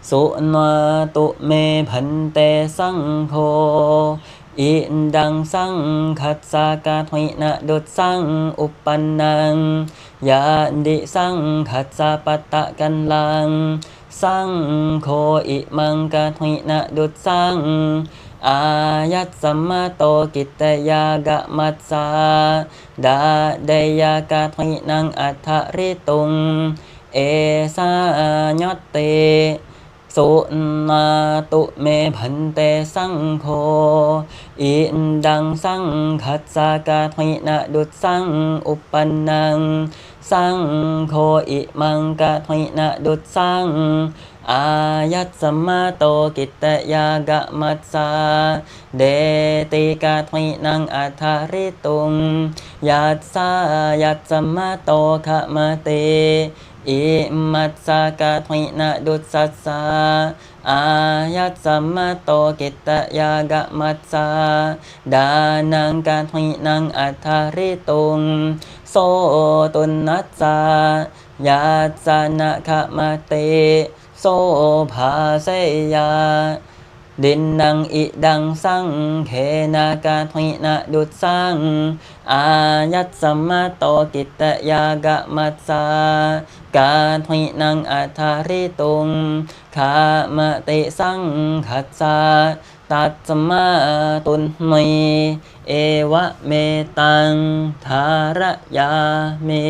สุนาตุเมพันเตสังโฆอิดังสังคัสสะกะถินะดุจสังอุปปันนังยาดิสังคัสสะปัตตะกันลังสังโฆอิมังกะถินะดุจสังอายัตสัมมาโตกิตตยากะมัสสาดาเดยากะถินังอัฏฐริตุงเอสายตเตสุนาตุเมพันเตสังโฆอิดังสังคัสสะกะถินะดุจสังอุปปันนังสังโฆอิมังกะถินะดุจสังอายัตสัมมาโตกิตตยากะมัสสาเดติกะถินังอัฏฐริตุงยัสสายัตสัมมาโตขะมะเตอิมัสสะกะถินะดุจสัสสะอายัตสัมมาโตกิตตยากะมัสสาดานังกะถินังอัฏฐริตุงโสตุนัสสะยัสสะนะขะมะเตโสภาเสยาดินนังอิดังสังเขนากะถินะดุจสังอายัตสัมมาโตกิตตยากะมัสสากะถินังอัฏฐริตุงขามะติสังคัสสะตัสสมาตุนมิเอวะเมตังทารยามิ